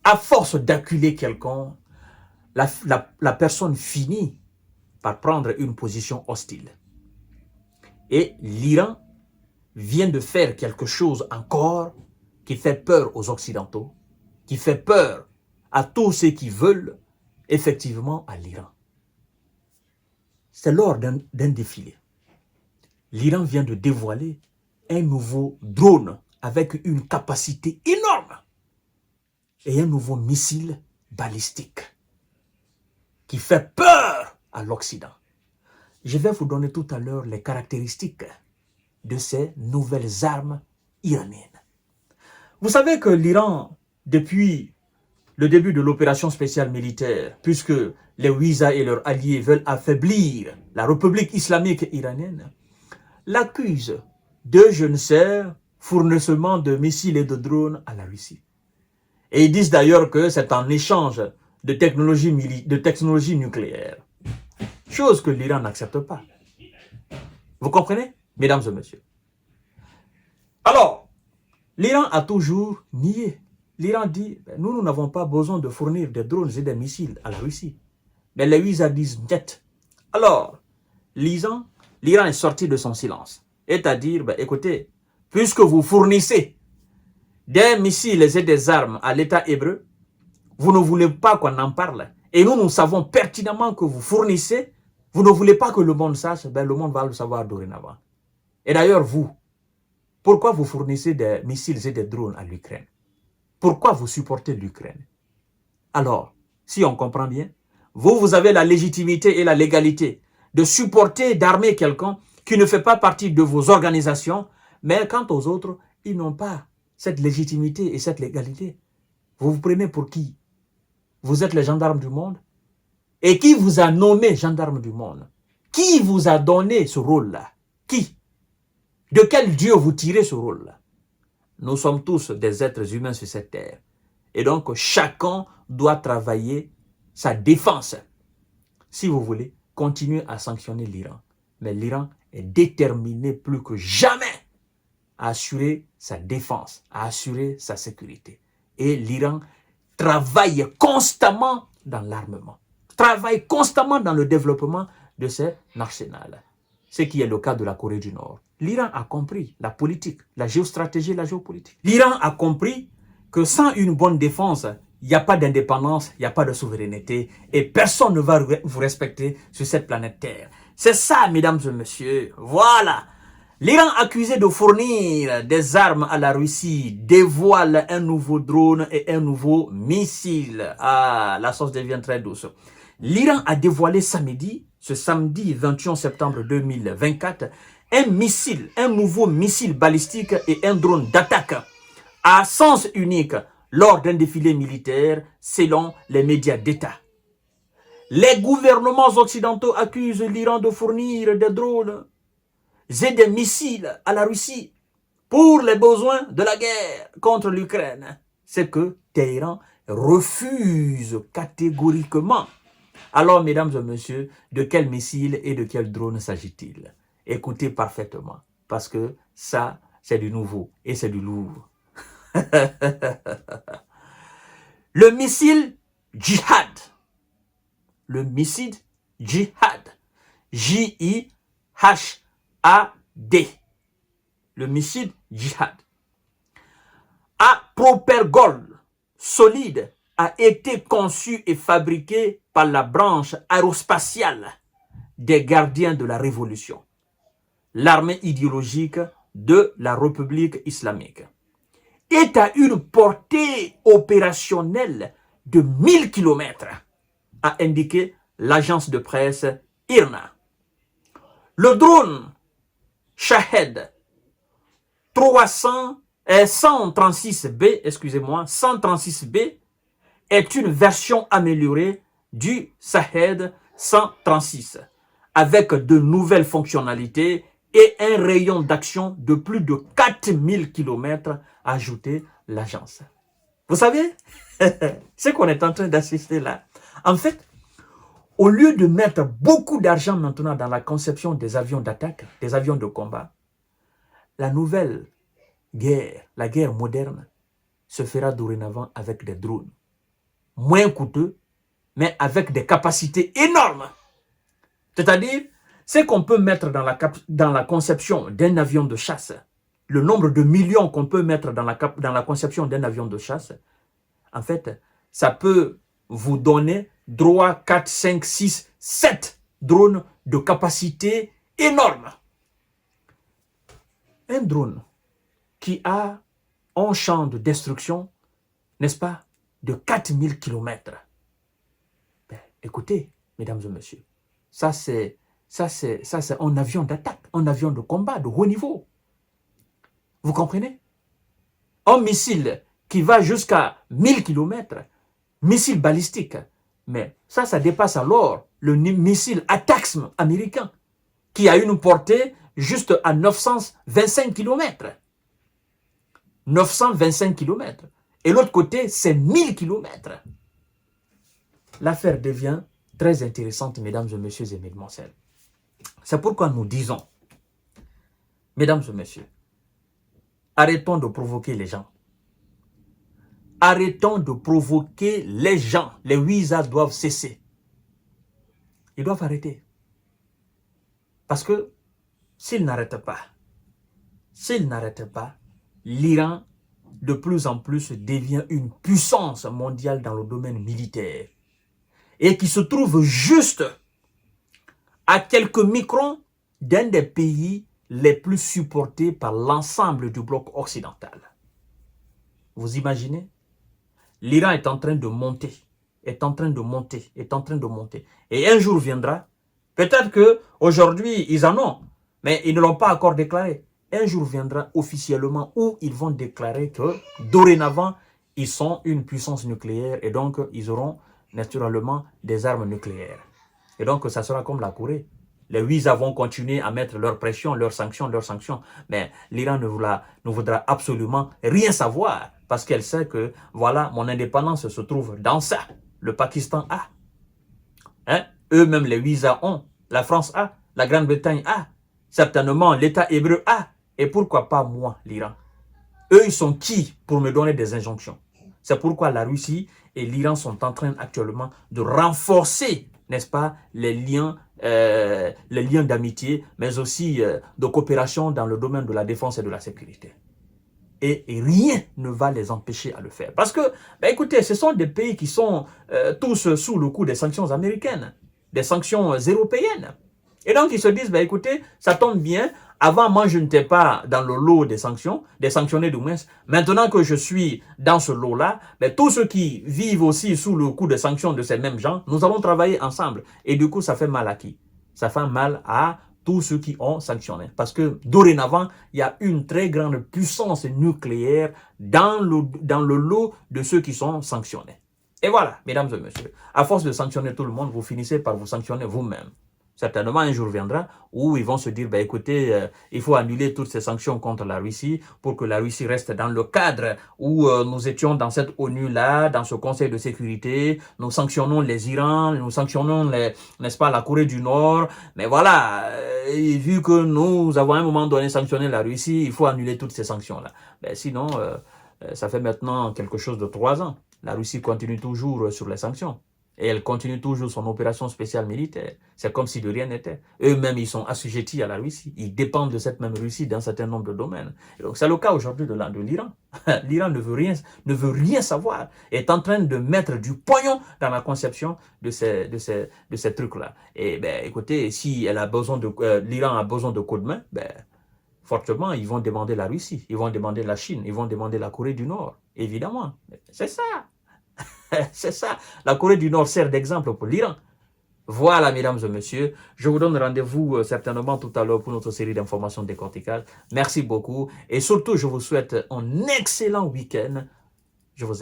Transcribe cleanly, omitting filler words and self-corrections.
à force d'acculer quelqu'un, la personne finit par prendre une position hostile. Et l'Iran vient de faire quelque chose encore qui fait peur aux Occidentaux, qui fait peur à tous ceux qui veulent effectivement à l'Iran. C'est lors d'un défilé. L'Iran vient de dévoiler un nouveau drone avec une capacité énorme et un nouveau missile balistique qui fait peur à l'Occident. Je vais vous donner tout à l'heure les caractéristiques de ces nouvelles armes iraniennes. Vous savez que l'Iran, depuis le début de l'opération spéciale militaire, puisque les Ouïza et leurs alliés veulent affaiblir la République islamique iranienne, l'accuse de, je ne sais, fournissement de missiles et de drones à la Russie. Et ils disent d'ailleurs que c'est en échange de technologie nucléaire. Chose que l'Iran n'accepte pas. Vous comprenez, mesdames et messieurs? Alors, l'Iran a toujours nié. L'Iran dit, nous n'avons pas besoin de fournir des drones et des missiles à la Russie. Mais les Ouïza disent net. Alors, l'Iran est sorti de son silence. C'est-à-dire, écoutez, puisque vous fournissez des missiles et des armes à l'État hébreu, vous ne voulez pas qu'on en parle. Et nous savons pertinemment que vous fournissez, vous ne voulez pas que le monde sache, le monde va le savoir dorénavant. Et d'ailleurs, vous, pourquoi vous fournissez des missiles et des drones à l'Ukraine? Pourquoi vous supportez l'Ukraine? Alors, si on comprend bien, vous avez la légitimité et la légalité de supporter, d'armer quelqu'un qui ne fait pas partie de vos organisations, mais quant aux autres, ils n'ont pas cette légitimité et cette légalité. Vous vous prenez pour qui? Vous êtes les gendarmes du monde? Et qui vous a nommé gendarme du monde? Qui vous a donné ce rôle-là? Qui? De quel Dieu vous tirez ce rôle-là? Nous sommes tous des êtres humains sur cette terre. Et donc, chacun doit travailler sa défense. Si vous voulez, continuez à sanctionner l'Iran. Mais l'Iran est déterminé plus que jamais à assurer sa défense, à assurer sa sécurité. Et l'Iran travaille constamment dans l'armement, travaille constamment dans le développement de ses arsenals. Ce qui est le cas de la Corée du Nord. L'Iran a compris la politique, la géostratégie et la géopolitique. L'Iran a compris que sans une bonne défense, il n'y a pas d'indépendance, il n'y a pas de souveraineté et personne ne va vous respecter sur cette planète Terre. C'est ça, mesdames et messieurs. Voilà. L'Iran, accusé de fournir des armes à la Russie, dévoile un nouveau drone et un nouveau missile. Ah, la sauce devient très douce. L'Iran a dévoilé ce samedi 21 septembre 2024, un nouveau missile balistique et un drone d'attaque à sens unique lors d'un défilé militaire selon les médias d'État. Les gouvernements occidentaux accusent l'Iran de fournir des drones et des missiles à la Russie pour les besoins de la guerre contre l'Ukraine. C'est que Téhéran refuse catégoriquement. Alors, mesdames et messieurs, de quel missile et de quel drone s'agit-il? Écoutez parfaitement, parce que ça, c'est du nouveau et c'est du lourd. Le missile Jihad. Le missile Jihad. J-I-H-A-D. Le missile Jihad. À propergol solide a été conçu et fabriqué par la branche aérospatiale des gardiens de la révolution, l'armée idéologique de la République islamique, est à une portée opérationnelle de 1000 km, a indiqué l'agence de presse IRNA. Le drone Shahed 136B, 136B, est une version améliorée du Shahed 136, avec de nouvelles fonctionnalités et un rayon d'action de plus de 4000 km, a ajouté l'agence. Vous savez, ce qu'on est en train d'assister là, en fait, au lieu de mettre beaucoup d'argent maintenant dans la conception des avions d'attaque, des avions de combat, la nouvelle guerre, la guerre moderne, se fera dorénavant avec des drones. moins coûteux, mais avec des capacités énormes. C'est-à-dire, c'est qu'on peut mettre dans la conception d'un avion de chasse, le nombre de millions qu'on peut mettre dans la conception d'un avion de chasse, en fait, ça peut vous donner 3, 4, 5, 6, 7 drones de capacité énorme. Un drone qui a un champ de destruction, n'est-ce pas, de 4000 km. Ben, écoutez, mesdames et messieurs, ça c'est un avion d'attaque, un avion de combat de haut niveau. Vous comprenez? Un missile qui va jusqu'à 1000 km, missile balistique. Mais ça dépasse alors le missile ATACMS américain, qui a une portée juste à 925 km. 925 km. Et l'autre côté, c'est 1000 km. L'affaire devient très intéressante, mesdames et messieurs et mesdemoiselles. C'est pourquoi nous disons, mesdames et messieurs, arrêtons de provoquer les gens. Arrêtons de provoquer les gens. Les visas doivent cesser. Ils doivent arrêter. Parce que s'ils n'arrêtent pas, l'Iran, de plus en plus, devient une puissance mondiale dans le domaine militaire. Et qui se trouve juste à quelques microns d'un des pays les plus supportés par l'ensemble du bloc occidental. Vous imaginez? L'Iran est en train de monter, est en train de monter. Et un jour viendra, peut-être qu'aujourd'hui, ils en ont, mais ils ne l'ont pas encore déclaré. Un jour viendra officiellement où ils vont déclarer que dorénavant, ils sont une puissance nucléaire et donc ils auront naturellement des armes nucléaires. Et donc, ça sera comme la Corée. Les Ouïsas vont continuer à mettre leurs pressions, leurs sanctions. Mais l'Iran ne voudra absolument rien savoir parce qu'elle sait que, voilà, mon indépendance se trouve dans ça. Le Pakistan a. Hein? Eux-mêmes, les Ouïsas ont. La France a. La Grande-Bretagne a. Certainement, l'État hébreu a. Et pourquoi pas moi, l'Iran? Eux, ils sont qui pour me donner des injonctions? C'est pourquoi la Russie et l'Iran sont en train actuellement de renforcer, n'est-ce pas, les liens d'amitié, mais aussi de coopération dans le domaine de la défense et de la sécurité. Et rien ne va les empêcher à le faire. Parce que, ben écoutez, ce sont des pays qui sont tous sous le coup des sanctions américaines, des sanctions européennes. Et donc, ils se disent, ben écoutez, ça tombe bien. Avant, moi, je n'étais pas dans le lot des sanctions, des sanctionnés du moins. Maintenant que je suis dans ce lot-là, ben, tous ceux qui vivent aussi sous le coup des sanctions de ces mêmes gens, nous allons travailler ensemble. Et du coup, ça fait mal à qui? Ça fait mal à tous ceux qui ont sanctionné. Parce que dorénavant, il y a une très grande puissance nucléaire dans le lot de ceux qui sont sanctionnés. Et voilà, mesdames et messieurs, à force de sanctionner tout le monde, vous finissez par vous sanctionner vous-même. Certainement, un jour viendra où ils vont se dire, ben, écoutez, il faut annuler toutes ces sanctions contre la Russie pour que la Russie reste dans le cadre où nous étions dans cette ONU-là, dans ce Conseil de sécurité. Nous sanctionnons les Irans, nous sanctionnons, n'est-ce pas, la Corée du Nord. Mais voilà, vu que nous avons à un moment donné sanctionné la Russie, il faut annuler toutes ces sanctions-là. Ben, sinon, ça fait maintenant quelque chose de 3 ans. La Russie continue toujours sur les sanctions. Et elle continue toujours son opération spéciale militaire. C'est comme si de rien n'était. Eux-mêmes, ils sont assujettis à la Russie. Ils dépendent de cette même Russie dans un certain nombre de domaines. Et donc, c'est le cas aujourd'hui de l'Iran. L'Iran ne veut rien savoir. Est en train de mettre du pognon dans la conception de ces trucs-là. Et ben, écoutez, si l'Iran a besoin de coups de main, ben, fortement, ils vont demander la Russie. Ils vont demander la Chine. Ils vont demander la Corée du Nord. Évidemment. C'est ça. C'est ça. La Corée du Nord sert d'exemple pour l'Iran. Voilà, mesdames et messieurs. Je vous donne rendez-vous certainement tout à l'heure pour notre série d'informations décortiquables. Merci beaucoup. Et surtout, je vous souhaite un excellent week-end. Je vous aime.